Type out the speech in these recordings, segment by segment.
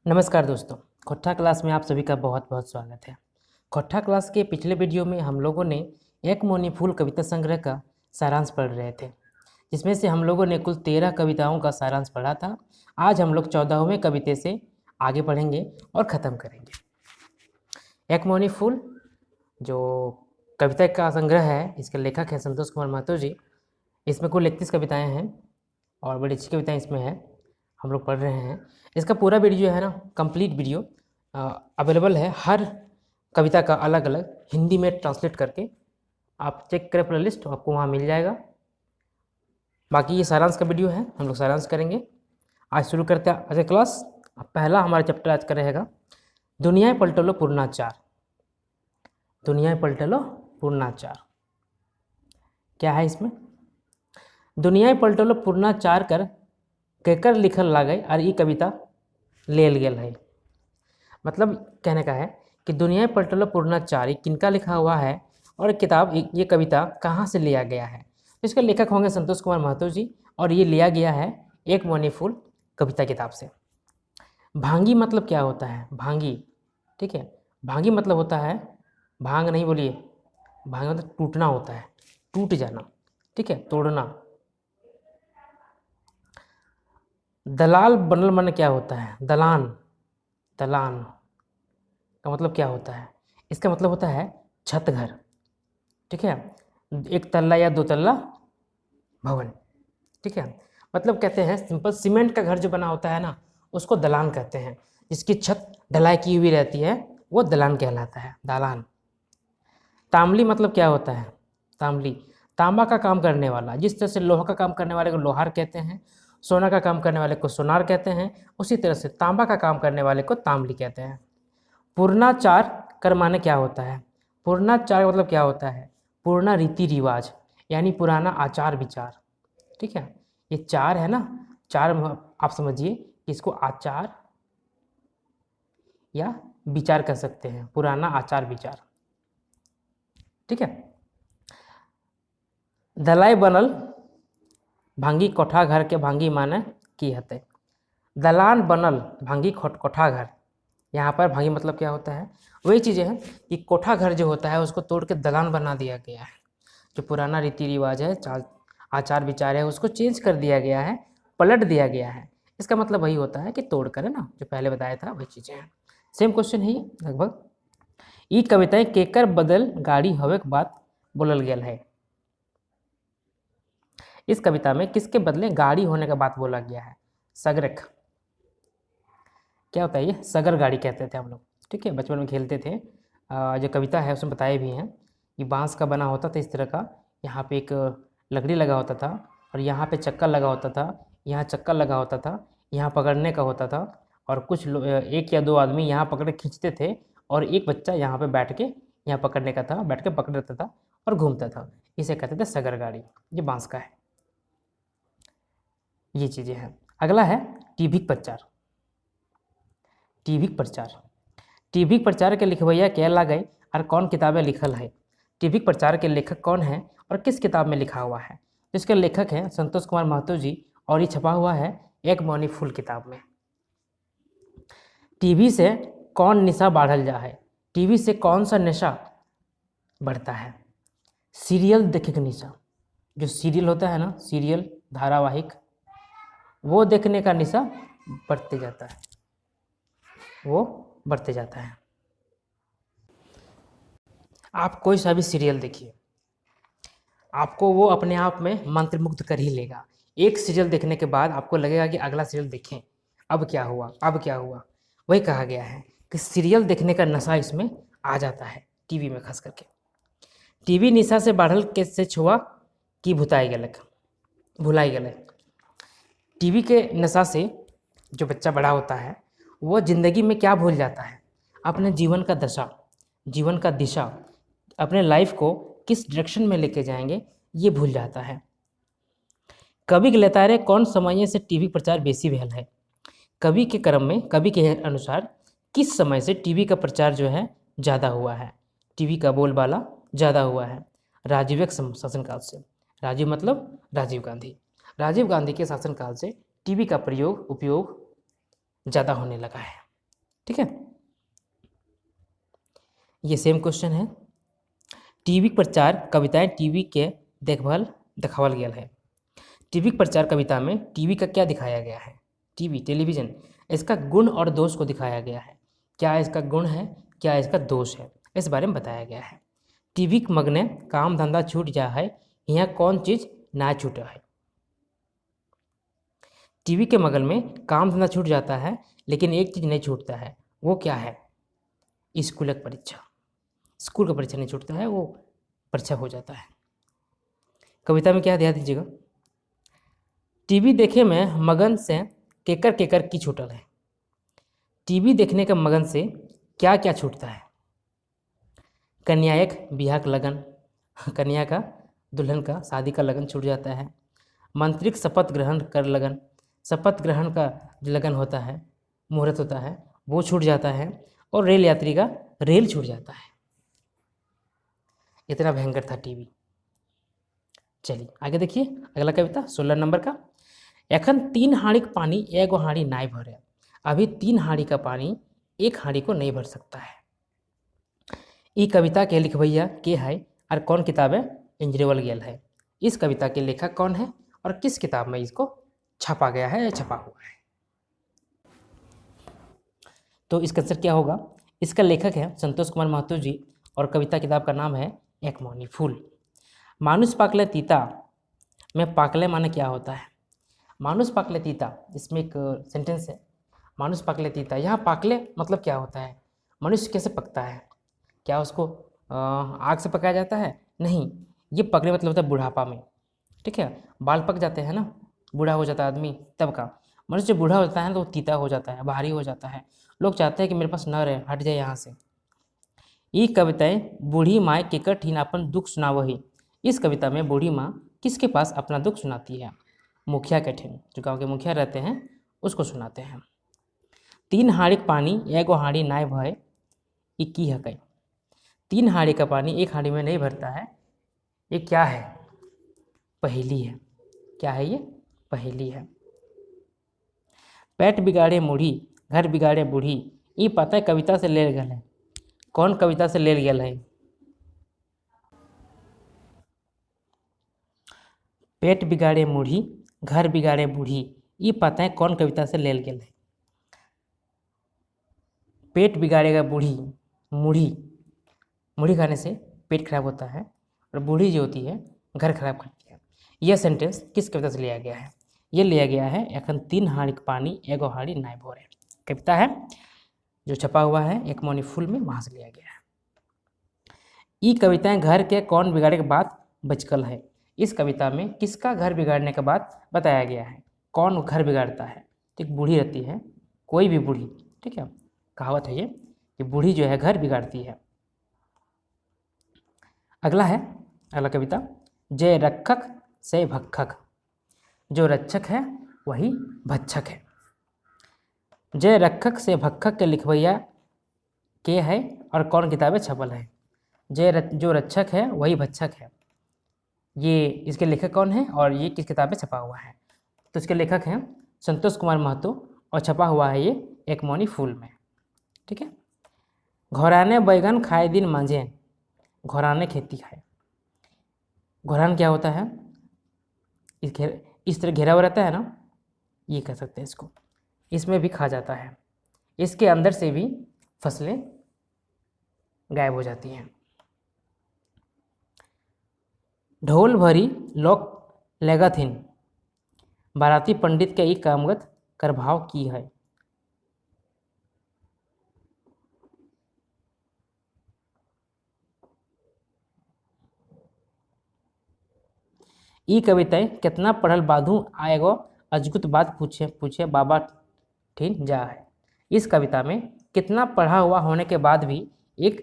नमस्कार दोस्तों, खोट्ठा क्लास में आप सभी का बहुत बहुत स्वागत है। खोट्ठा क्लास के पिछले वीडियो में हम लोगों ने एक मौनी फूल कविता संग्रह का सारांश पढ़ रहे थे, जिसमें से हम लोगों ने कुल 13 कविताओं का सारांश पढ़ा था। आज हम लोग 14वें कविते से आगे पढ़ेंगे और ख़त्म करेंगे। एक मौनी फूल जो कविता का संग्रह है, इसके लेखक हैं संतोष कुमार महतो जी। इसमें कुल 31 कविताएँ हैं और बड़ी अच्छी कविताएँ इसमें हैं, हम लोग पढ़ रहे हैं। इसका पूरा वीडियो है ना, कंप्लीट वीडियो अवेलेबल है। हर कविता का अलग अलग हिंदी में ट्रांसलेट करके आप चेक करें प्लेलिस्ट, आपको वहाँ मिल जाएगा। बाकी ये सारांश का वीडियो है, हम लोग सारांश करेंगे। आज शुरू करते हैं आज का क्लास। पहला हमारा चैप्टर आज का रहेगा दुनिया पलटलो पूर्णाचार। दुनिया पलटलो पूर्णाचार क्या है इसमें? दुनिया पलटलो पूर्णाचार कर केकर लिखल लागे और ये कविता लेल गेल है। मतलब कहने का है कि दुनिया पलटलो पूर्णाचार किनका लिखा हुआ है और किताब ये कविता कहाँ से लिया गया है। इसके लेखक होंगे संतोष कुमार महतो जी और ये लिया गया है एक मौनी फूल कविता किताब से। भांगी मतलब क्या होता है? भांगी, ठीक है, भांगी मतलब होता है, भांग नहीं बोलिए, भांग मतलब टूटना होता है, टूट जाना, ठीक है, तोड़ना। दलाल बनल मन क्या होता है? दलान, दलान का मतलब क्या होता है? इसका मतलब होता है छत घर, ठीक है, एक तल्ला या दो तल्ला भवन, ठीक है। मतलब कहते हैं सिंपल सीमेंट का घर जो बना होता है ना, उसको दलान कहते हैं। जिसकी छत ढलाई की हुई रहती है वो दलान कहलाता है, दालान। तांबली मतलब क्या होता है? तांबली तांबा का काम करने वाला। जिस तरह से लोहा का काम करने वाले को लोहार कहते हैं, सोना का काम करने वाले को सोनार कहते हैं, उसी तरह से तांबा का काम करने वाले को तांबली कहते हैं। पूर्णाचार कर माने क्या होता है? पूर्णाचार मतलब क्या होता है? पूर्णा रीति रिवाज, यानी पुराना आचार विचार, ठीक है। ये चार है ना, चार आप समझिए कि इसको आचार या विचार कह सकते हैं, पुराना आचार विचार, ठीक है। दलाई बनल भांगी कोठा घर के भांगी माने की हते। दलान बनल भांगी कोठा घर, यहाँ पर भांगी मतलब क्या होता है? वही चीज़ें हैं कि कोठा घर जो होता है उसको तोड़ के दलान बना दिया गया है। जो पुराना रीति रिवाज है, आचार विचार है, उसको चेंज कर दिया गया है, पलट दिया गया है। इसका मतलब वही होता है कि तोड़ कर, है ना, जो पहले बताया था वही चीज़ें हैं। सेम क्वेश्चन है लगभग। ई कविताएं केकर बदल गाड़ी हवे के बात बोलल गेल है। इस कविता में किसके बदले गाड़ी होने का बात बोला गया है? सगरख क्या होता है? ये सगर गाड़ी कहते थे हम लोग, ठीक है, बचपन में खेलते थे। जो कविता है उसमें बताए भी हैं कि बांस का बना होता था इस तरह का, यहाँ पे एक लकड़ी लगा होता था और यहाँ पे चक्का लगा होता था, यहाँ चक्का लगा होता था, यहाँ पकड़ने का होता था और कुछ एक या दो आदमी यहाँ पकड़ के खींचते थे और एक बच्चा यहाँ पे बैठ के यहाँ पकड़ने का था, बैठ के पकड़ रहता था और घूमता था। इसे कहते थे सगर गाड़ी। ये बांस का है, ये चीज़ें हैं। अगला है टीभिक प्रचार। टीभिक प्रचार, टीभिक प्रचार के लिखवैया क्या लागे और कौन किताबें लिखल है? टीभिक प्रचार के लेखक कौन है और किस किताब में लिखा हुआ है? इसके लेखक हैं संतोष कुमार महतो जी और ये छपा हुआ है एक मौनी फूल किताब में। टीवी से कौन नशा बढ़ल जा है? टीवी से कौन सा नशा बढ़ता है? सीरियल देखे के नशा। जो सीरियल होता है ना, सीरियल धारावाहिक, वो देखने का नशा बढ़ते जाता है, वो बढ़ते जाता है। आप कोई सा भी सीरियल देखिए, आपको वो अपने आप में मंत्रमुग्ध कर ही लेगा। एक सीरियल देखने के बाद आपको लगेगा कि अगला सीरियल देखें, अब क्या हुआ, अब क्या हुआ। वही कहा गया है कि सीरियल देखने का नशा इसमें आ जाता है, टीवी में खास करके। टीवी निशा से बढ़ल के से छुआ कि भुलाई गलक। टीवी के नशा से जो बच्चा बड़ा होता है वो ज़िंदगी में क्या भूल जाता है? अपने जीवन का दशा, जीवन का दिशा, अपने लाइफ को किस डायरेक्शन में लेके जाएंगे ये भूल जाता है। कवि के लेतारे कौन समय से टीवी प्रचार बेसी भेल है? कवि के क्रम में, कवि के अनुसार किस समय से टीवी का प्रचार जो है ज़्यादा हुआ है, टीवी का बोलबाला ज़्यादा हुआ है? राजीव के शासनकाल से। राजीव मतलब राजीव गांधी। राजीव गांधी के शासनकाल से टीवी का उपयोग ज़्यादा होने लगा है। ठीक है, ये सेम क्वेश्चन है। टीवी प्रचार कविताएं टीवी के देखभाल दिखावल गया है। टीवी प्रचार कविता में टीवी का क्या दिखाया गया है? टीवी टेलीविज़न, इसका गुण और दोष को दिखाया गया है। क्या इसका गुण है, क्या इसका दोष है, इस बारे में बताया गया है। टीवी मगने काम धंधा छूट जा है, यहाँ कौन चीज़ ना छूटा है? टीवी के मगल में काम धंधा छूट जाता है, लेकिन एक चीज़ नहीं छूटता है, वो क्या है? स्कूल की परीक्षा। स्कूल का परीक्षा नहीं छूटता है, वो परीक्षा हो जाता है। कविता में क्या ध्यान दीजिएगा, टीवी देखे में मगन से केकर केकर की छूटल है। टीवी देखने के मगन से क्या क्या छूटता है? कन्या एक बिहार का लगन, कन्या का दुल्हन का शादी का लगन छूट जाता है। मंत्रिक शपथ ग्रहण कर लगन, शपथ ग्रहण का जो लगन होता है, मुहूर्त होता है, वो छूट जाता है। और रेल यात्री का रेल छूट जाता है। इतना भयंकर था टीवी। चलिए आगे देखिए अगला कविता 16 नंबर का। एखन 3 हाड़ी का पानी एगो हाड़ी नाई भरे। अभी 3 हाड़ी का पानी एक हाड़ी को नहीं भर सकता है। ये कविता के लिखवैया के है और कौन किताबें इंजरेवल गेल है? इस कविता के लेखक कौन है और किस किताब में इसको छपा गया है या छपा हुआ है? तो इसका आंसर क्या होगा? इसका लेखक है संतोष कुमार महतो जी और कविता किताब का नाम है एक मौनी फूल। मानुष पाकले तीता में पाकले माने क्या होता है? मानुष पाकले तीता, इसमें एक सेंटेंस है, मानुष पाकले तीता। यहाँ पाकले मतलब क्या होता है? मनुष्य कैसे पकता है? क्या उसको आग से पकाया जाता है? नहीं, ये पकले मतलब होता है बुढ़ापा में। ठीक है, बाल पक जाते हैं ना, बूढ़ा हो जाता है आदमी, तब का। मनुष्य बूढ़ा होता है तो वो तीता हो जाता है, भारी हो जाता है। लोग चाहते हैं कि मेरे पास न रहे, हट जाए यहाँ से। ये कविताएं बूढ़ी माँ केकर ठीन अपन दुख सुनावही। इस कविता में बूढ़ी माँ किसके पास अपना दुख सुनाती है? मुखिया के ठीन, जो गाँव के मुखिया रहते हैं उसको सुनाते हैं। 3 हाड़ी पानी एगो हाड़ी नाय भय, ये की है कई। 3 हाड़ी का पानी एक हाड़ी में नहीं भरता है, ये क्या है? पहेली है। क्या है ये? पहेली है। पेट बिगाड़े मूढ़ी घर बिगाड़े बूढ़ी, ये पता है कविता से ले गल है। कौन कविता से ले गल है? पेट बिगाड़े मूढ़ी घर बिगाड़े बूढ़ी, ये पता है कौन कविता से ले गल है? पेट बिगाड़ेगा बूढ़ी, मूढ़ी, मूढ़ी खाने से पेट खराब होता है और बूढ़ी जो होती है घर खराब करती है। यह सेंटेंस किस कविता से लिया गया है? ये लिया गया है एखन 3 हाड़ी पानी एगो हाड़ी नाय भरे, कविता है जो छपा हुआ है एक मौनी फूल में, वहाँ से लिया गया है। ये कविताएं घर के कौन बिगाड़े के बात बचकल है। इस कविता में किसका घर बिगाड़ने का बात बताया गया है? कौन घर बिगाड़ता है? तो एक बूढ़ी रहती है, कोई भी बूढ़ी, ठीक है, कहावत है ये कि बूढ़ी जो है घर बिगाड़ती है। अगला है, अगला कविता जय रक्षक से भक्षक। जो रक्षक है वही भक्षक है। जय रक्षक से भक्षक के लिखवैया के है और कौन किताबें छपल है? जो रक्षक है वही भक्षक है। ये इसके लेखक कौन है और ये किस किताब में छपा हुआ है? तो इसके लेखक हैं संतोष कुमार महतो और छपा हुआ है ये एक मौनी फूल में। ठीक है। घोराने बैगन खाए दिन मांझे, घोराने खेती खाए। घोरान क्या होता है? इस तरह घेरा हुआ रहता है ना, ये कह सकते हैं इसको। इसमें भी खा जाता है, इसके अंदर से भी फसलें गायब हो जाती हैं। ढोल भरी लोक लेगथिन, बाराती पंडित के ई कामगत कर भाव की है। ई कविताएं कितना पढ़ल बाधू आएगो अजगुत बात पूछे पूछे बाबा ठीन जा है। इस कविता में कितना पढ़ा हुआ होने के बाद भी एक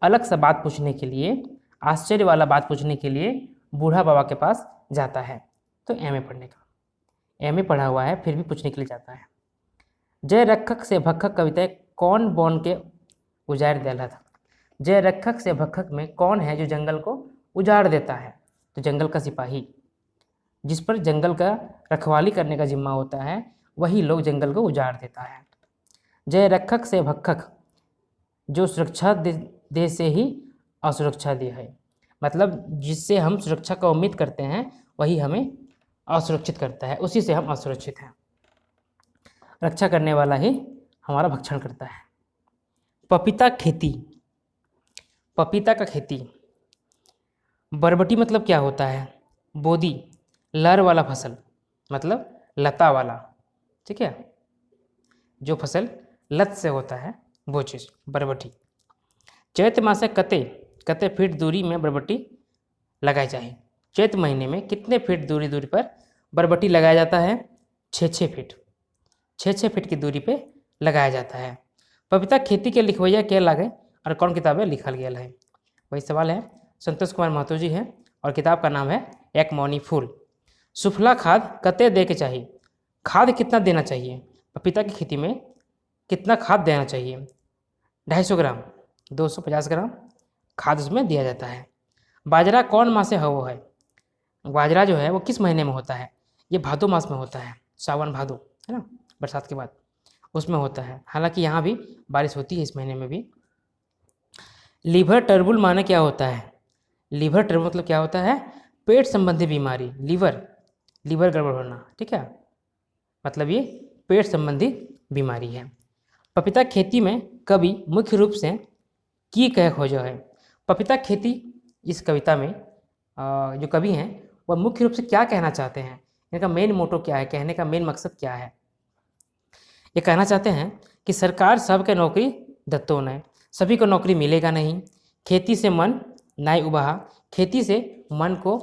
अलग सा बात पूछने के लिए, आश्चर्य वाला बात पूछने के लिए बूढ़ा बाबा के पास जाता है। तो एमए पढ़ने का, एमए पढ़ा हुआ है फिर भी पूछने के लिए जाता है। जय रक्षक से भक्षक कविताएं कौन बन के उजाड़ देला था। जय रक्षक से भक्षक में कौन है जो जंगल को उजाड़ देता है? तो जंगल का सिपाही, जिस पर जंगल का रखवाली करने का जिम्मा होता है, वही लोग जंगल को उजाड़ देता है। जय रक्षक से भक्षक, जो सुरक्षा दे से ही असुरक्षा दे है। मतलब जिससे हम सुरक्षा का उम्मीद करते हैं वही हमें असुरक्षित करता है, उसी से हम असुरक्षित हैं। रक्षा करने वाला ही हमारा भक्षण करता है। पपीता खेती, पपीता का खेती। बरबटी मतलब क्या होता है? बोदी, लर वाला फसल, मतलब लता वाला, ठीक है, जो फसल लत से होता है वो चीज़ बरबटी। चैत मासे कते, कते फीट दूरी में बरबटी लगाई जाए। चैत महीने में कितने फीट दूरी पर बरबटी लगाया जाता है? 6-6 फीट, 6-6 फीट की दूरी पे लगाया जाता है। पपीता खेती के लिखवैया क्या लागे और कौन किताबें लिखल गया है? वही सवाल है। संतोष कुमार महतो जी हैं और किताब का नाम है एक मौनी फूल। सुफला खाद कते दे के चाहिए? खाद कितना देना चाहिए? पपीता की खेती में कितना खाद देना चाहिए? 250 ग्राम, 250 ग्राम खाद उसमें दिया जाता है। बाजरा कौन मास से हो है? बाजरा जो है वो किस महीने में होता है? ये भादो मास में होता है, सावन भादो, है ना, बरसात के बाद उसमें होता है। हालांकि यहाँ भी बारिश होती है इस महीने में भी। लीवर टर्बुल माने क्या होता है? लीवर टर्बुल मतलब क्या होता है? पेट संबंधी बीमारी, लीवर गड़बड़ होना, ठीक है, मतलब ये पेट संबंधी बीमारी है। पपीता खेती में कवि मुख्य रूप से की कह खोजो है। पपीता खेती, इस कविता में जो कवि हैं वह मुख्य रूप से क्या कहना चाहते हैं? इनका मेन मोटो क्या है, कहने का मेन मकसद क्या है? ये कहना चाहते हैं कि सरकार सबके नौकरी दत्तो ने, सभी को नौकरी मिलेगा नहीं। खेती से मन नाई उबाहा, खेती से मन को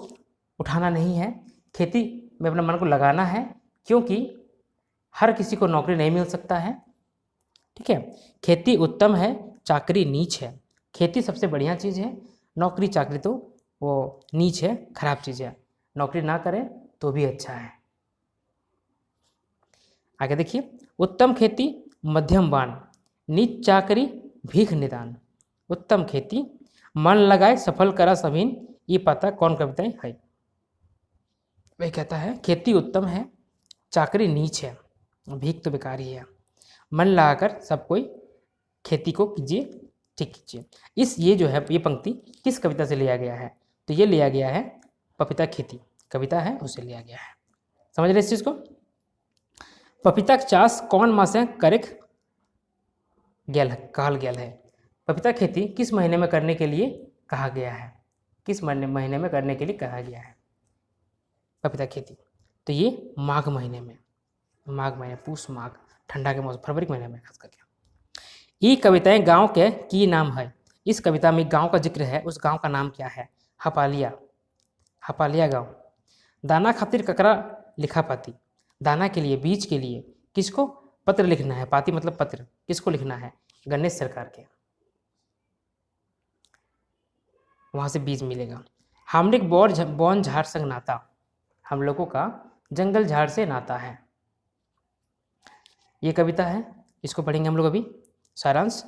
उठाना नहीं है, खेती में अपना मन को लगाना है, क्योंकि हर किसी को नौकरी नहीं मिल सकता है, ठीक है। खेती उत्तम है, चाकरी नीच है। खेती सबसे बढ़िया चीज़ है, नौकरी चाकरी तो वो नीच है, खराब चीज़ है। नौकरी ना करें तो भी अच्छा है। आगे देखिए, उत्तम खेती मध्यम बान, नीच चाकरी भीख निदान। उत्तम खेती मन लगाए सफल करा सभीन, ये पता कौन कविताएं है? वही कहता है खेती उत्तम है, चाकरी नीच है, भीख तो बेकार ही है। मन लगाकर सब कोई खेती को कीजिए, ठीक कीजिए। ये जो है ये पंक्ति किस कविता से लिया गया है? तो ये लिया गया है पपीता खेती कविता है, उससे लिया गया है। समझ रहे इस चीज़ को? पपीता का चाष कौन मास है करेक कहल गेल है? पपीता खेती किस महीने में करने के लिए कहा गया है? किस महीने में करने के लिए कहा गया है पपीता खेती? तो ये माघ महीने में, माघ महीने, पूस माघ, ठंडा के मौसम, फरवरी महीने में खास करके। ये कविताएं गांव के की नाम है। इस कविता में गांव का जिक्र है, उस गांव का नाम क्या है? हपालिया, हपालिया गांव। दाना खातिर ककरा लिखा पाती, दाना के लिए, बीज के लिए किसको पत्र लिखना है? पाती मतलब पत्र, किसको लिखना है? गणेश सरकार के, वहाँ से बीज मिलेगा। हामनिक बौन झाड़ संग नाता, हम लोगों का जंगल झाड़ से नाता है। ये कविता है, इसको पढ़ेंगे हम लोग अभी सारांश।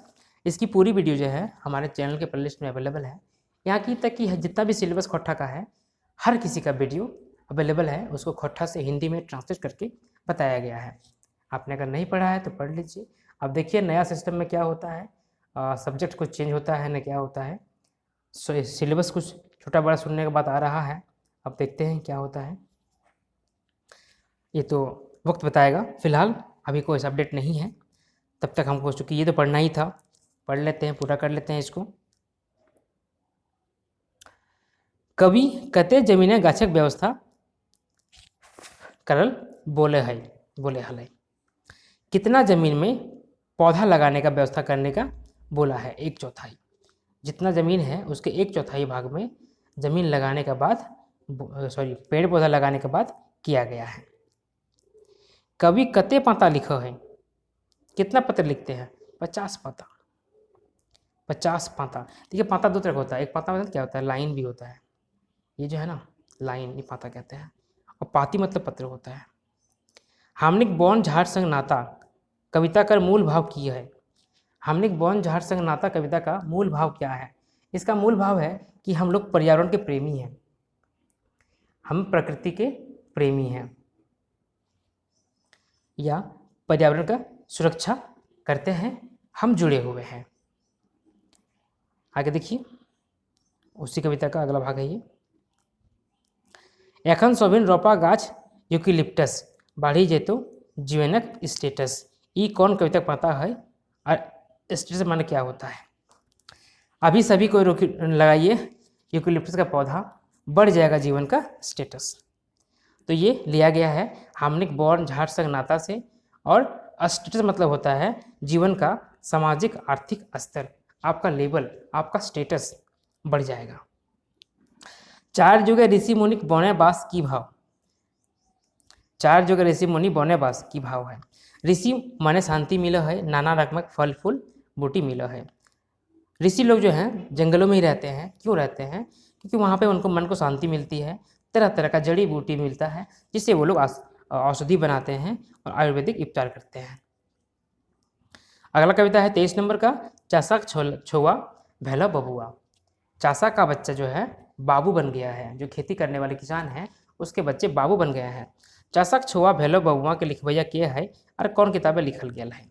इसकी पूरी वीडियो जो है हमारे चैनल के प्लेलिस्ट में अवेलेबल है। यहाँ की तक कि जितना भी सिलेबस खोट्ठा का है, हर किसी का वीडियो अवेलेबल है, उसको खोट्ठा से हिंदी में ट्रांसलेट करके बताया गया है। आपने अगर नहीं पढ़ा है तो पढ़ लीजिए। अब देखिए नया सिस्टम में क्या होता है, सब्जेक्ट कुछ चेंज होता है न क्या होता है, सिलेबस कुछ छोटा बड़ा सुनने के बाद आ रहा है। अब देखते हैं क्या होता है, ये तो वक्त बताएगा। फिलहाल अभी कोई अपडेट नहीं है, तब तक हमको, चूँकि ये तो पढ़ना ही था, पढ़ लेते हैं, पूरा कर लेते हैं इसको। कवि कते जमीने गाछक व्यवस्था करल बोले हल, कितना जमीन में पौधा लगाने का व्यवस्था करने का बोला है? 1/4। जितना ज़मीन है उसके 1/4 भाग में ज़मीन लगाने के बाद, पेड़ पौधा लगाने के बाद किया गया है। कवि कते पाता लिखो है, कितना पत्र लिखते हैं? 50 पाता, 50 पाता। देखिए पाता दो तरह का होता है, एक पाता मतलब क्या होता है, लाइन भी होता है, ये जो है ना लाइन, ये पाता कहते हैं, और पाती मतलब पत्र होता है। हामनिक बौन झाड़ संग नाता कविता का मूल भाव की है? हामनिक बौन झाड़ संग नाता कविता का मूल भाव क्या है? इसका मूल भाव है कि हम लोग पर्यावरण के प्रेमी हैं, हम प्रकृति के प्रेमी हैं, या पर्यावरण का सुरक्षा करते हैं, हम जुड़े हुए हैं। आगे देखिए, उसी कविता का अगला भाग है ये। एखन सोभिन रोपा गाछ यूकिलिप्टस बाढ़ी जेतो जीवनक स्टेटस। ये कौन कविता पता है और स्टेटस माने क्या होता है? अभी सभी को लगाइए, यूकेलिप्टस का पौधा बढ़ जाएगा जीवन का स्टेटस। तो ये लिया गया है हार्मोनिक बॉन्ड झाड़ संग नाता से, और स्टेटस मतलब होता है जीवन का सामाजिक आर्थिक स्तर, आपका लेवल, आपका स्टेटस बढ़ जाएगा। चार जुगे ऋषि मुनि बौने बास की भाव। चार जुगे ऋषि मुनि बौने बास की भाव है। ऋषि माने शांति मिलो है, नाना रकमक फल फूल बूटी मिलो है। ऋषि लोग जो हैं जंगलों में ही रहते हैं। क्यों रहते हैं? क्योंकि वहाँ पे उनको मन को शांति मिलती है, तरह तरह का जड़ी बूटी मिलता है, जिससे वो लोग औषधि बनाते हैं और आयुर्वेदिक उपचार करते हैं। अगला कविता है 23 नंबर का, चासा छुआ भैला बबुआ। चासा का बच्चा जो है बाबू बन गया है। जो खेती करने वाले किसान हैं उसके बच्चे बाबू बन गए हैं। चासक छुआ भैलो बबुआ के लिखवैया के है और कौन किताबें लिखल गया है?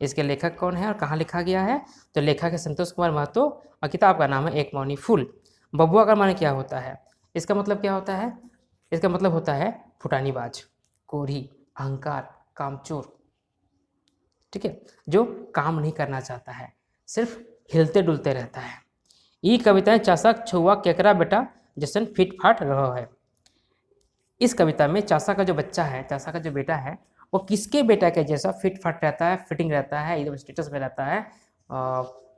इसके लेखक कौन है और कहाँ लिखा गया है? तो लेखक है संतोष कुमार महतो और किताब का नाम है एक मौनी फूल। बबुआ का माने क्या होता है? इसका मतलब क्या होता है? इसका मतलब होता है फुटानीबाज, कोढ़ी, अहंकार, कामचोर। ठीक है, जो काम नहीं करना चाहता है, सिर्फ हिलते डुलते रहता है। ये कविताएं चासा छुआ केकरा बेटा जैसन फिट फाट रहा है। इस कविता में चासा का जो बच्चा है, चासा का जो बेटा है, वो किसके बेटा के जैसा फिट फाट रहता है, फिटिंग रहता है, एकदम स्टेटस में रहता है,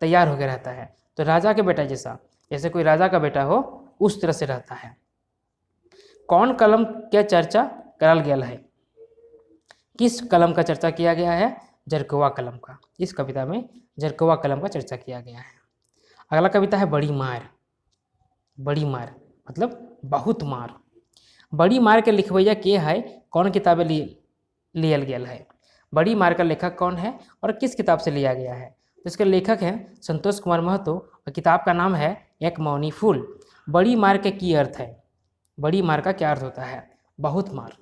तैयार होकर रहता है। तो राजा के बेटा जैसा, जैसे कोई राजा का बेटा हो उस तरह से रहता है। कौन कलम क्या चर्चा करल गया है? किस कलम का चर्चा किया गया है? जरकोवा कलम का। इस कविता में जरकोवा कलम का चर्चा किया गया है। अगला कविता है बड़ी मार। बड़ी मार मतलब बहुत मार। बड़ी मार के लिखवैया के है, कौन किताबें लियल गया है? बड़ी मार का लेखक कौन है और किस किताब से लिया गया है? तो इसके लेखक हैं संतोष कुमार महतो और किताब का नाम है एक मौनी फूल। बड़ी मार के की अर्थ है? बड़ी मार का क्या अर्थ होता है? बहुत मार।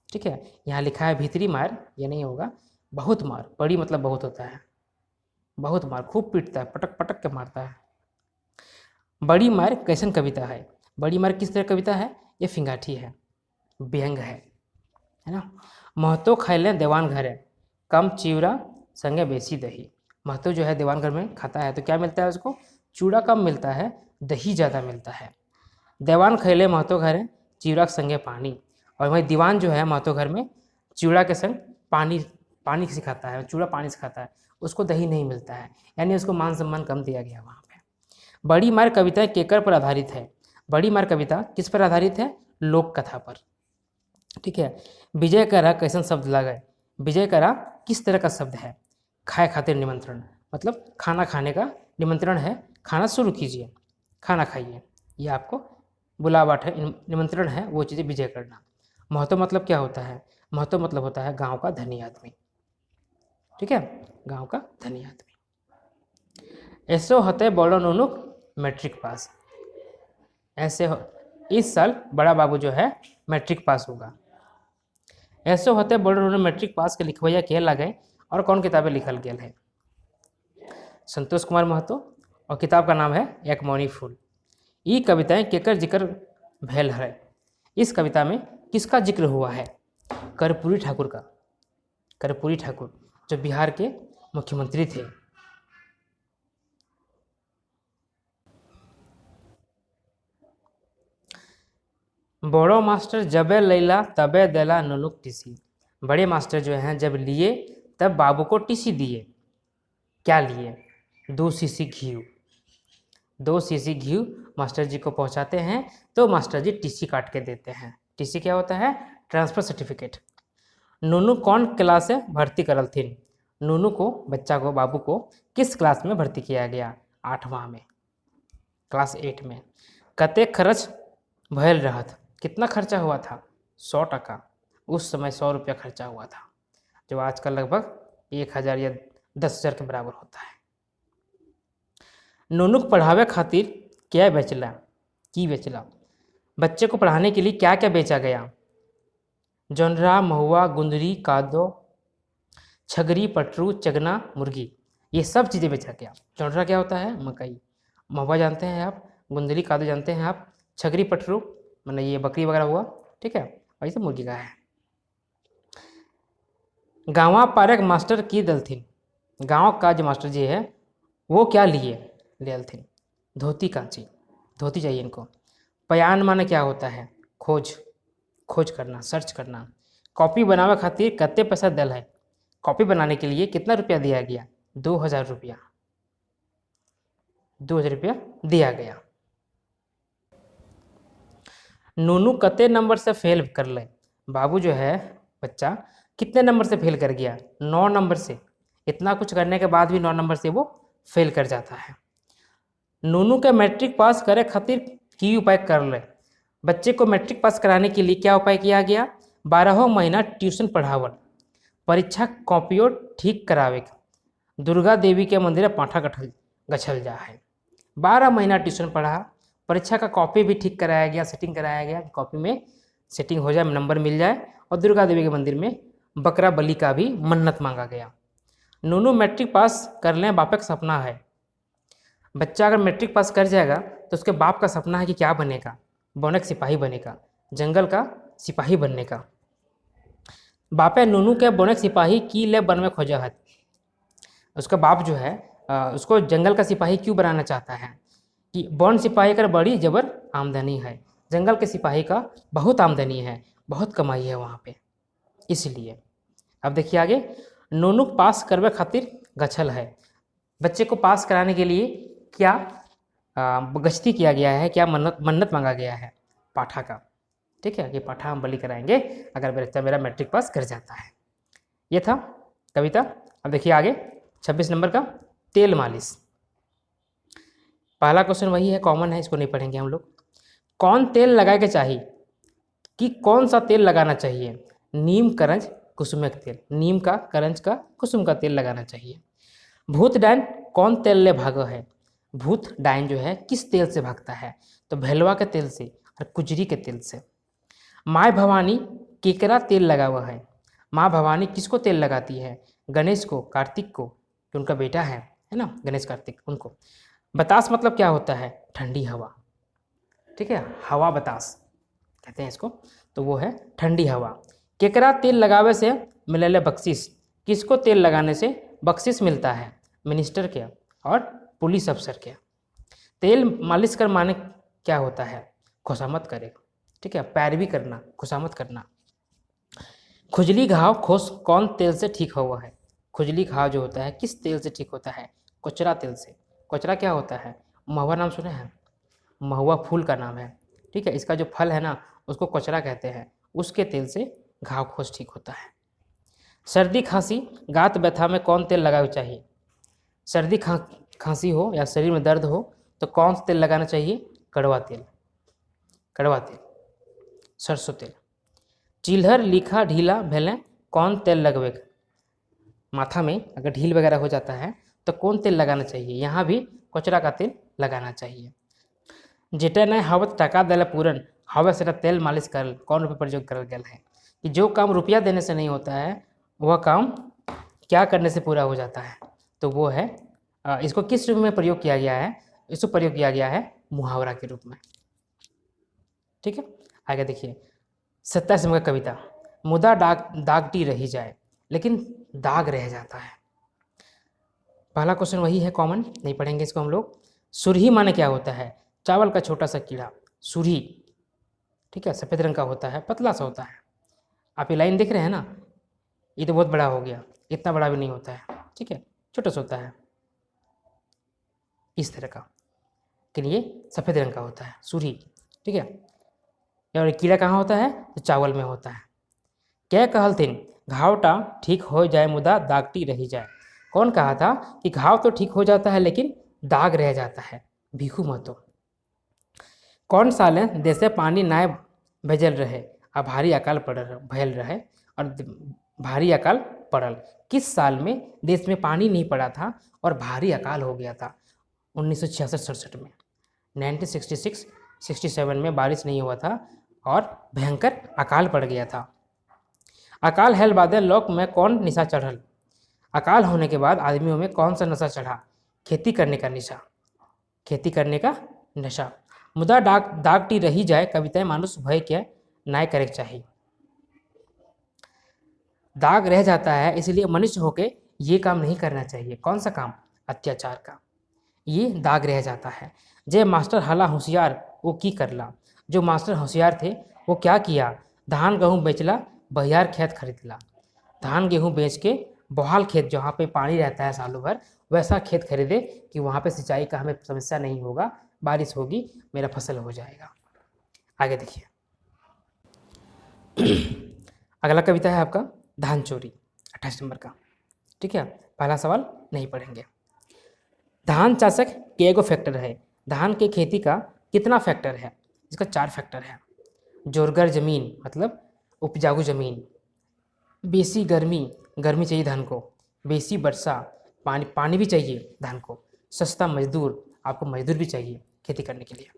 ठीक है, यहाँ लिखा है भीतरी मार, ये नहीं होगा, बहुत मार। बड़ी मतलब बहुत होता है, बहुत मार, खूब पीटता है, पटक पटक के मारता है। बड़ी मार कैसन कविता है? बड़ी मार किस तरह कविता है? ये फिंगाठी है, व्यंग है ना। महतो खैले देवान घर है, कम चिवड़ा संगे बेसी दही। महतो जो है दीवान घर में खाता है तो क्या मिलता है उसको? चूड़ा कम मिलता है, दही ज़्यादा मिलता है। दीवान खैले महतो घर है, चिवड़ा के संगे पानी। और वही दीवान जो है महतो घर में चूड़ा के संग पानी से खाता है, चूड़ा पानी से खाता है, उसको दही नहीं मिलता है, यानी उसको मान सम्मान कम दिया गया वहाँ पे। बड़ी मार कविता केकर पर आधारित है? बड़ी मार कविता किस पर आधारित है? लोक कथा पर। ठीक है, विजय करा कैसन शब्द लगा? विजय करा किस तरह का शब्द है? खाए खातिर निमंत्रण, मतलब खाना खाने का निमंत्रण है, खाना शुरू कीजिए, खाना खाइए, ये आपको बुलावट है, निमंत्रण है, वो चीज़ें विजय करना। महतो मतलब क्या होता है? महतो मतलब होता है गांव का धनी आदमी। ठीक है, गांव का धनी आदमी। ऐसो होते बड़ो नुनुक मैट्रिक पास। ऐसे इस साल बड़ा बाबू जो है मैट्रिक पास होगा। ऐसे होते बड़ो नुनुक मैट्रिक पास के लिखवैया के लगे और कौन किताबें लिखल गया है? संतोष कुमार महतो और किताब का नाम है एक मौनी फूल। ये कविताएं केकर जिक्र भैल है? इस कविता में किसका जिक्र हुआ है? कर्पूरी ठाकुर का। कर्पूरी ठाकुर जो बिहार के मुख्यमंत्री थे। बड़ो मास्टर जबे लैला तबे देला नुनुक टीसी। बड़े मास्टर जो हैं जब लिए तब बाबू को टीसी दिए। क्या लिए? 2 सीसी घी। 2 सीसी घी मास्टर जी को पहुंचाते हैं तो मास्टर जी टीसी काट के देते हैं। टीसी क्या होता है? Transfer certificate. नूनू कौन क्लास से भर्ती करल थी? नूनू को, बच्चा को, बाबू को किस क्लास में भर्ती किया गया? 8वां में, क्लास 8 में। कते खर्च भयल रहत? कितना खर्चा हुआ था? 100%। उस समय 100 रुपया खर्चा हुआ था, जो आजकल लगभग 1000 या 10,000 के बराबर होता है। नूनू को पढ़ावे खातिर क्या बेचला? की बेचला? बच्चे को पढ़ाने के लिए क्या क्या बेचा गया? जोनरा, महुआ, गुंदरी, कादो। छगरी, पटरू, चगना, मुर्गी, ये सब चीज़ें बेचा गया। चौंतरा क्या होता है? मकई। महुआ जानते हैं आप, गुंदली कादो जानते हैं आप, छगरी पटरू मतलब ये बकरी वगैरह हुआ, ठीक है, और ये सब मुर्गी का है। गाँवा पारक मास्टर की दलथिन, गाँव का जो मास्टर जी है वो क्या लिए? ले दलथिन धोती कांची, धोती चाहिए इनको। पयान माने क्या होता है? खोज, खोज करना, सर्च करना। कॉपी बनावे खातिर कत्ते पैसा दल है? कॉपी बनाने के लिए कितना रुपया दिया गया? 2000 रुपया, 2000 रुपया दिया गया। नूनू कते नंबर से फेल कर ले? बाबू जो है बच्चा कितने नंबर से फेल कर गया? 9 नंबर से। इतना कुछ करने के बाद भी 9 नंबर से वो फेल कर जाता है। नूनू के मैट्रिक पास करे खातिर की उपाय कर ले? बच्चे को मैट्रिक पास कराने के लिए क्या उपाय किया गया? 12 महीना ट्यूशन पढ़ावल, परीक्षा कॉपियों ठीक करावे, दुर्गा देवी के मंदिर पाठा गछल जा है। 12 महीना ट्यूशन पढ़ा, परीक्षा का कॉपी भी ठीक कराया गया, सेटिंग कराया गया, कॉपी में सेटिंग हो जाए, नंबर मिल जाए, और दुर्गा देवी के मंदिर में बकरा बलि का भी मन्नत मांगा गया। नूनू मैट्रिक पास कर लें बापे का सपना है। बच्चा अगर मैट्रिक पास कर जाएगा तो उसके बाप का सपना है कि क्या बनेगा? बोनक सिपाही बनेगा, जंगल का सिपाही बनने का। बापे नूनू के बोनक सिपाही की ले बन में खोजा है। उसका बाप जो है उसको जंगल का सिपाही क्यों बनाना चाहता है? कि वन सिपाही का बड़ी जबर आमदनी है, जंगल के सिपाही का बहुत आमदनी है, बहुत कमाई है वहाँ पे, इसलिए। अब देखिए आगे, नूनू पास करवे खातिर गछल है। बच्चे को पास कराने के लिए क्या गश्ती किया गया है, क्या मन्नत मांगा गया है? पाठा का, ठीक है, कि पाठा हम बलि कराएंगे अगर बच्चा मेरा मैट्रिक पास कर जाता है। ये था कविता। अब देखिए आगे 26 नंबर का तेल मालिश। पहला क्वेश्चन वही है, कॉमन है, इसको नहीं पढ़ेंगे हम लोग। कौन तेल लगाए के चाहिए? कि कौन सा तेल लगाना चाहिए? नीम, करंज, कुसुम का तेल। नीम का, करंज का, कुसुम का तेल लगाना चाहिए। भूत डायन कौन तेल ले भागो है? भूत डायन जो है किस तेल से भागता है? तो भेलवा के तेल से और कुजरी के तेल से। माँ भवानी केकरा तेल लगा हुआ है? माँ भवानी किसको तेल लगाती है? गणेश को, कार्तिक को, जो उनका बेटा है ना, गणेश कार्तिक, उनको। बतास मतलब क्या होता है? ठंडी हवा, ठीक है, हवा बतास कहते हैं इसको, तो वो है ठंडी हवा। केकरा तेल लगावे से मिले बख्शिश? किसको तेल लगाने से बख्शिश मिलता है? मिनिस्टर के और पुलिस अफसर के। तेल मालिश कर माने क्या होता है? खुशामद करे, ठीक है, पैरवी करना, खुशामद करना। खुजली घाव खोस कौन तेल से ठीक हुआ है? खुजली घाव जो होता है किस तेल से ठीक होता है? कोचरा तेल से। कोचरा क्या होता है? महुआ नाम सुने हैं? महुआ फूल का नाम है, ठीक है, इसका जो फल है ना उसको कोचरा कहते हैं, उसके तेल से घाव खोस ठीक होता है। सर्दी खांसी गात व्यथा में कौन तेल लगाना चाहिए? सर्दी खांसी हो या शरीर में दर्द हो तो कौन सा तेल लगाना चाहिए? कड़वा तेल, कड़वा तेल, सरसों तेल। चिल्हर लिखा ढीला भेलें कौन तेल लगवे? माथा में अगर ढील वगैरह हो जाता है तो कौन तेल लगाना चाहिए? यहाँ भी कोचरा का तेल लगाना चाहिए। जेटा नहीं हवत टका दिला पूरन हवा से तेल मालिश कर कौन रूप प्रयोग कर गया है? कि जो काम रुपया देने से नहीं होता है वह काम क्या करने से पूरा हो जाता है? तो वो है इसको किस रूप में प्रयोग किया गया है? इसको प्रयोग किया गया है मुहावरा के रूप में, ठीक है। आगे देखिए 27 नंबर कविता। मुदा दागटी रही जाए लेकिन दाग रह जाता है। पहला क्वेश्चन वही है, कॉमन, नहीं पढ़ेंगे इसको हम लोग। सुरही माने क्या होता है? चावल का छोटा सा कीड़ा, सुरही, ठीक है, सफ़ेद रंग का होता है, पतला सा होता है। आप ये लाइन देख रहे हैं ना, ये तो बहुत बड़ा हो गया, इतना बड़ा भी नहीं होता है, ठीक है, छोटा सा होता है इस तरह का, लेकिन ये सफ़ेद रंग का होता है, सुरही, ठीक है। और कीड़ा कहाँ होता है? तो चावल में होता है। क्या कहलथिन घावटा ठीक हो जाए मुदा दागटी रही जाए? कौन कहा था कि घाव तो ठीक हो जाता है लेकिन दाग रह जाता है? भिखू महतो। कौन साले देशे पानी नाय भेजल रहे आ भारी अकाल भयल रहे और भारी अकाल पड़ल? किस साल में देश में पानी नहीं पड़ा था और भारी अकाल हो गया था? 1966-67 में। 1966-67 में बारिश नहीं हुआ था और भयंकर अकाल पड़ गया था। अकाल हैल बादल लोक में कौन निशा चढ़ल? अकाल होने के बाद आदमियों में कौन सा नशा चढ़ा? खेती करने का नशा, खेती करने का नशा। मुदा दागटी रही जाए कविताएं मानुष भय क्या न्याय करे चाहिए। दाग रह जाता है, इसलिए मनुष्य होके ये काम नहीं करना चाहिए। कौन सा काम? अत्याचार का। ये दाग रह जाता है। जय मास्टर हला होशियार वो की करला। जो मास्टर होशियार थे वो क्या किया? धान गेहूँ बेचला, बहियार खेत खरीदला। धान गेहूँ बेच के बहाल खेत, जहाँ पे पानी रहता है सालों भर, वैसा खेत खरीदे कि वहाँ पे सिंचाई का हमें समस्या नहीं होगा, बारिश होगी, मेरा फसल हो जाएगा। आगे देखिए। अगला कविता है आपका धान चोरी, 28 नंबर का। ठीक है, पहला सवाल नहीं पढ़ेंगे। धान चाषक के एगो फैक्टर है। धान के खेती का कितना फैक्टर है? इसका 4 फैक्टर है। जोरगर जमीन मतलब उपजाऊ जमीन, बेसी गर्मी, गर्मी चाहिए धान को, बेसी वर्षा, पानी भी चाहिए धान को, सस्ता मजदूर, आपको मजदूर भी चाहिए खेती करने के लिए।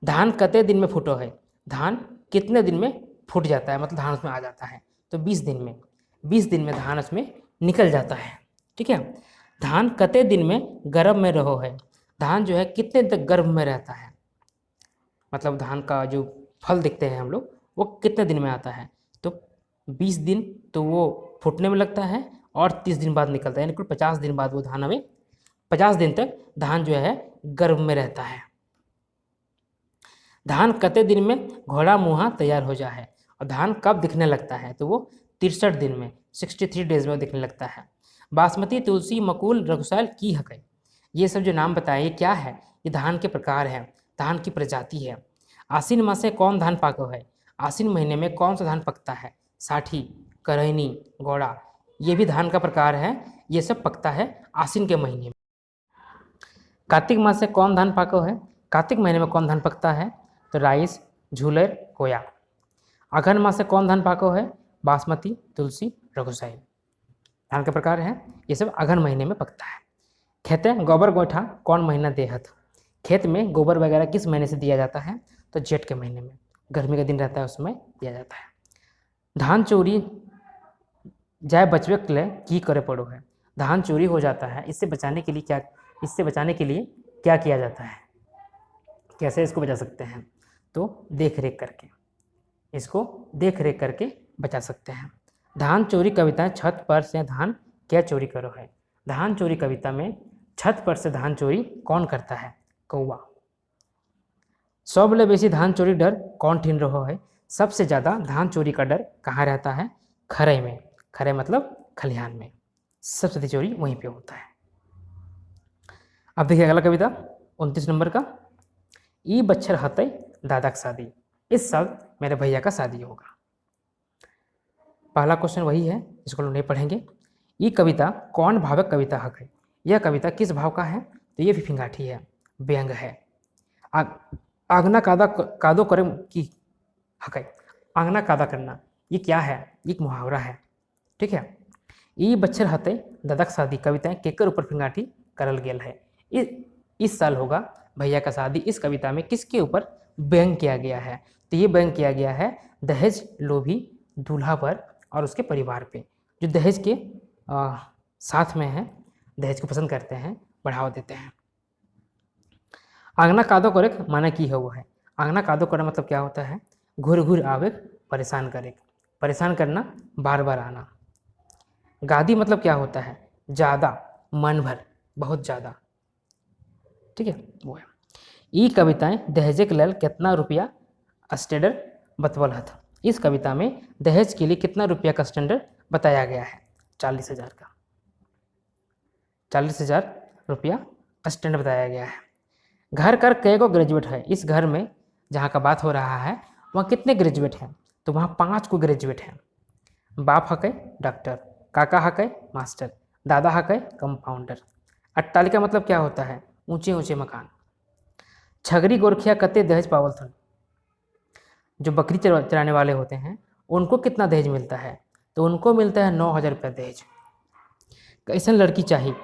धान कते दिन में फूटो है? धान कितने दिन में फूट जाता है, मतलब धान उसमें आ जाता है? तो 20 दिन में, 20 दिन में धान उसमें निकल जाता है। ठीक है। धान कते दिन में गर्भ में रहो है? धान जो है कितने तक गर्भ में रहता है, मतलब धान का जो फल दिखते हैं हम लोग वो कितने दिन में आता है? तो 20 दिन तो वो फूटने में लगता है और 30 दिन बाद निकलता है, यानी कुल 50 दिन बाद वो धान हमें, 50 दिन तक धान जो है गर्भ में रहता है। धान कते दिन में घोड़ा मुँहा तैयार हो जाए? और धान कब दिखने लगता है? तो वो 63 दिन में, 63 डेज में दिखने लगता है। बासमती, तुलसी, मकुल, रघुशैल की हकै, ये सब जो नाम बताए ये क्या है? ये धान के प्रकार हैं, धान की प्रजाति है। आश्विन मास से कौन धान पाको है? आश्विन महीने में कौन सा धान पकता है? साठी, करैनी, गौड़ा, ये भी धान का प्रकार है, ये सब पकता है आश्विन के महीने में। कार्तिक मास से कौन धान पाको है? कार्तिक महीने में कौन धान पकता है? तो राइस, झूलर, कोया। अघन मास से कौन धान पाको है? बासमती, तुलसी, रघुशैल। धान के प्रकार है, ये सब अघन महीने में पकता है। खेते गोबर गोईठा कौन महीना देहत? खेत में गोबर वगैरह किस महीने से दिया जाता है? तो जेठ के महीने में, गर्मी का दिन रहता है उसमें दिया जाता है। धान चोरी जाए बचवे के लिए की करे पड़ो है? धान चोरी हो जाता है, इससे बचाने के लिए क्या किया जाता है? कैसे इसको बचा सकते हैं? तो देख रेख करके, इसको देख रेख करके बचा सकते हैं। धान चोरी कविता छत पर से धान क्या चोरी करो है? धान चोरी कविता में छत पर से धान चोरी कौन करता है? कौवा। सबले बेसी धान चोरी डर कौन ठिन रहो है? सबसे ज़्यादा धान चोरी का डर कहाँ रहता है? खरे में। खरे मतलब खलिहान में, सबसे ज़्यादा चोरी वहीं पे होता है। अब देखिए अगला कविता 29 नंबर का। ई बच्छर हतई दादा की शादी, इस साल मेरे भैया का शादी होगा। पहला क्वेश्चन वही है, इसको लोग नहीं पढ़ेंगे। ये कविता कौन भावक कविता हक है? यह कविता किस भाव का है? तो ये फिफिंगाठी है, व्यंग है। आंगना कादो करे की हक है? आंगना कादा करना ये क्या है? एक मुहावरा है। ठीक है। ई बच्छर हते दादा शादी कविताएं केकर ऊपर फिंगाठी करल गेल है? इस साल होगा भैया का शादी, इस कविता में किसके ऊपर व्यंग किया गया है? तो ये व्यंग किया गया है दहेज लोभी दूल्हा पर और उसके परिवार पे, जो दहेज के साथ में है, दहेज को पसंद करते हैं, बढ़ावा देते हैं। आंगना कादो करे माना की है वो है? आंगना कादो करे मतलब क्या होता है? घुर घुर आवे, परेशान करे, परेशान करना, बार बार आना। गादी मतलब क्या होता है? ज़्यादा, मन भर, बहुत ज़्यादा। ठीक है, वो है। ई कविताएं दहेज के लेल कितना रुपया स्टैंडर्ड बतवल हथ? इस कविता में दहेज के लिए कितना रुपया का स्टैंडर्ड बताया गया है? 40,000 का, 40,000 रुपया स्टैंडर्ड बताया गया है। घर कर कई गो ग्रेजुएट है? इस घर में जहाँ का बात हो रहा है वहाँ कितने ग्रेजुएट हैं? तो वहाँ 5 को ग्रेजुएट हैं। बाप हकै डॉक्टर, काका हकै मास्टर, दादा हकै कंपाउंडर। अट्टालिका मतलब क्या होता है? ऊंचे ऊंचे मकान। छगरी गोरखिया कते दहेज पावल थन? जो बकरी चराने वाले होते हैं उनको कितना दहेज मिलता है? तो उनको मिलता है 9,000 रुपया दहेज। कैसन लड़की चाहिए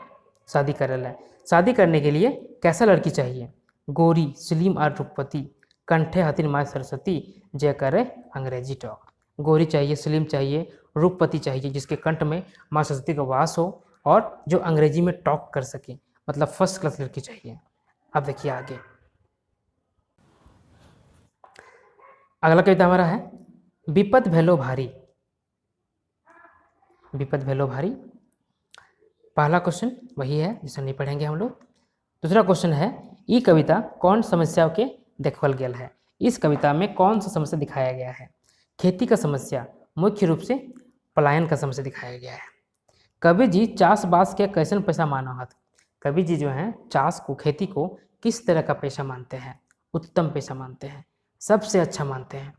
शादी करल है? शादी करने के लिए कैसा लड़की चाहिए? गोरी, स्लिम और रूपवती, कंठे हथिन माँ सरस्वती, जय करे अंग्रेजी टॉक। गोरी चाहिए, स्लिम चाहिए, रूपपति चाहिए, जिसके कंठ में माँ सरस्वती का वास हो और जो अंग्रेजी में टॉक कर सके, मतलब फर्स्ट क्लास लड़की चाहिए। अब देखिए आगे, अगला कविता हमारा है विपद भेलो भारी। विपद भेलो भारी पहला क्वेश्चन वही है जिसे नहीं पढ़ेंगे हम लोग। दूसरा क्वेश्चन है ये कविता कौन समस्याओं के देखल गेल है। इस कविता में कौन सा समस्या दिखाया गया है। खेती का समस्या, मुख्य रूप से पलायन का समस्या दिखाया गया है। कवि जी चास बास के कैसन पेशा माना हत। कवि जी जो हैं चास को, खेती को किस तरह का पेशा मानते हैं, उत्तम पेशा मानते हैं, सबसे अच्छा मानते हैं।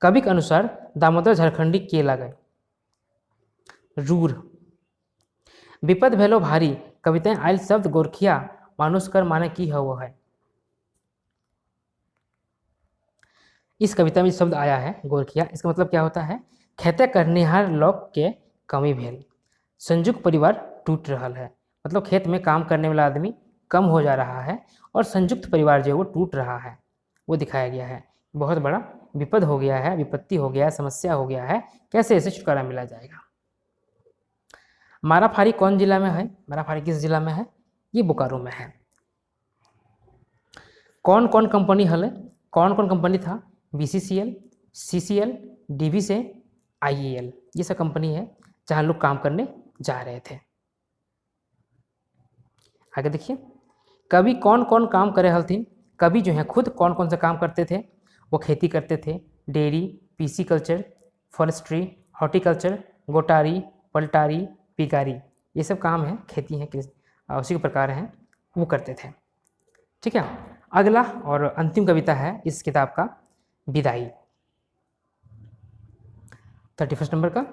कवि के अनुसार दामोदर झारखंडी के लगे रूर। विपद भेलो भारी कविताएं आयल शब्द गोरखिया मानुष कर माने की है वो है। इस कविता में शब्द आया है गोरखिया, इसका मतलब क्या होता है, खेते करनिहार लोग के कमी भेल, संयुक्त परिवार टूट रहा है, मतलब खेत में काम करने वाला आदमी कम हो जा रहा है और संयुक्त परिवार जो है वो टूट रहा है, वो दिखाया गया है। बहुत बड़ा विपद हो गया है, विपत्ति हो गया है, समस्या हो गया है, कैसे इसे छुटकारा मिला जाएगा। माराफारी कौन जिला में है, माराफारी किस जिला में है, ये बोकारो में है। कौन कौन कंपनी हल, कौन कौन कंपनी था, BCCL, CCL, DV से IEL, ये सब कंपनी है जहाँ लोग काम करने जा रहे थे। आगे देखिए, कवि कौन कौन काम करे हलथिन। कवि जो है खुद कौन कौन सा काम करते थे, वो खेती करते थे, dairy, PC culture, forestry, horticulture, गोटारी, पलटारी, पिकारी, ये सब काम है, खेती है, उसी के प्रकार हैं, वो करते थे। ठीक है, अगला और अंतिम कविता है इस किताब का विदाई, 31 नंबर का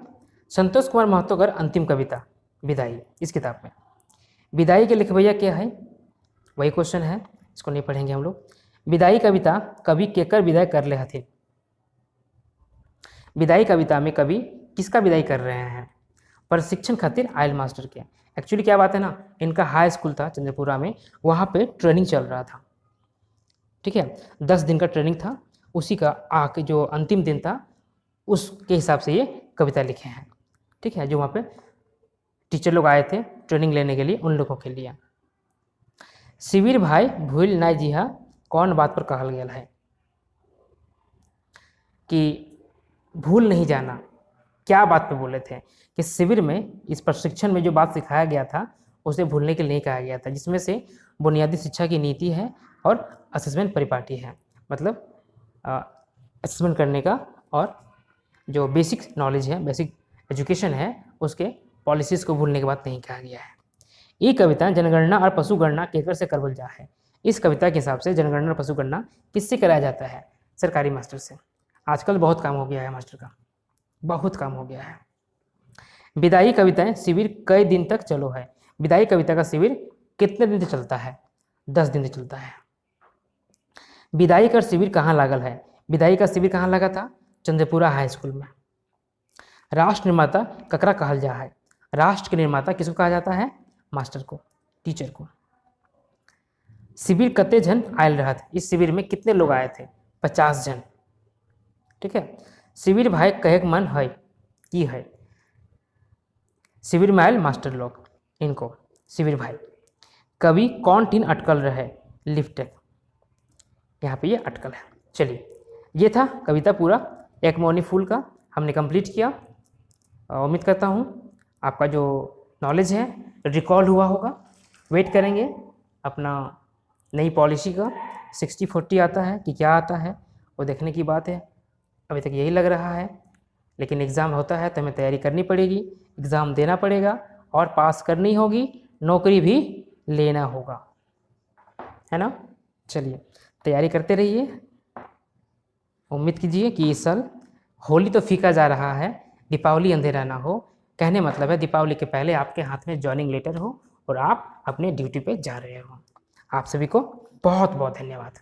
संतोष कुमार महतो कर अंतिम कविता विदाई। इस किताब में विदाई के लिखवैया क्या है, वही क्वेश्चन है, इसको नहीं पढ़ेंगे हम लोग। विदाई कविता कवि केकर विदाई कर ले हथिन। विदाई कविता में कवि किसका विदाई कर रहे हैं, प्रशिक्षण खातिर आयल मास्टर के। एक्चुअली क्या बात है ना, इनका हाई स्कूल था चंद्रपुरा में, वहाँ पे ट्रेनिंग चल रहा था। ठीक है, 10 दिन का ट्रेनिंग था, उसी का जो अंतिम दिन था उसके हिसाब से ये कविता लिखे हैं। ठीक है, जो वहाँ पे टीचर लोग आए थे ट्रेनिंग लेने के लिए, उन लोगों के लिए। शिविर भाई भूल नाय जिहा कौन बात पर कहल गया है, कि भूल नहीं जाना, क्या बात पे बोले थे कि शिविर में, इस प्रशिक्षण में जो बात सिखाया गया था उसे भूलने के लिए नहीं कहा गया था, जिसमें से बुनियादी शिक्षा की नीति है और असेसमेंट परिपाटी है, मतलब असेसमेंट करने का और जो बेसिक नॉलेज है, बेसिक एजुकेशन है, उसके पॉलिसीज़ को भूलने के बाद नहीं कहा गया है। ये कविता जनगणना और पशुगणना केकर से करवल जा है। इस कविता के हिसाब से जनगणना और पशुगणना किससे कराया जाता है, सरकारी मास्टर से। आजकल बहुत काम हो गया है मास्टर का, बहुत काम हो गया है। विदाई कविताएं शिविर कई दिन तक चलो है। विदाई कविता का शिविर कितने दिन से चलता है, 10 दिन से चलता है। विदाई का शिविर कहाँ लागल है, विदाई का शिविर कहाँ लगा था, चंद्रपुरा हाई स्कूल में। राष्ट्र निर्माता ककरा कहल जा है, राष्ट्र के निर्माता किसको कहा जाता है, मास्टर को, टीचर को। शिविर कते जन आयल रहा था, इस शिविर में कितने लोग आए थे, 50 जन। ठीक है, शिविर भाई कहे मन है की है, शिविर में आयल मास्टर लोग, इनको शिविर भाई। कवि कौन टीन अटकल रहे, लिफ्ट, यहाँ पे ये अटकल है। चलिए, ये था कविता पूरा एक मौनी फूल का, हमने कंप्लीट किया। उम्मीद करता हूँ आपका जो नॉलेज है रिकॉल हुआ होगा। वेट करेंगे अपना नई पॉलिसी का, 60-40 आता है कि क्या आता है, वो देखने की बात है। अभी तक यही लग रहा है, लेकिन एग्ज़ाम होता है तो हमें तैयारी करनी पड़ेगी, एग्ज़ाम देना पड़ेगा और पास करनी होगी, नौकरी भी लेना होगा, है ना। चलिए, तैयारी करते रहिए। उम्मीद कीजिए कि इस साल होली तो फीका जा रहा है, दीपावली अंधेरा ना हो। कहने मतलब है दीपावली के पहले आपके हाथ में जॉइनिंग लेटर हो और आप अपने ड्यूटी पे जा रहे हो। आप सभी को बहुत बहुत धन्यवाद।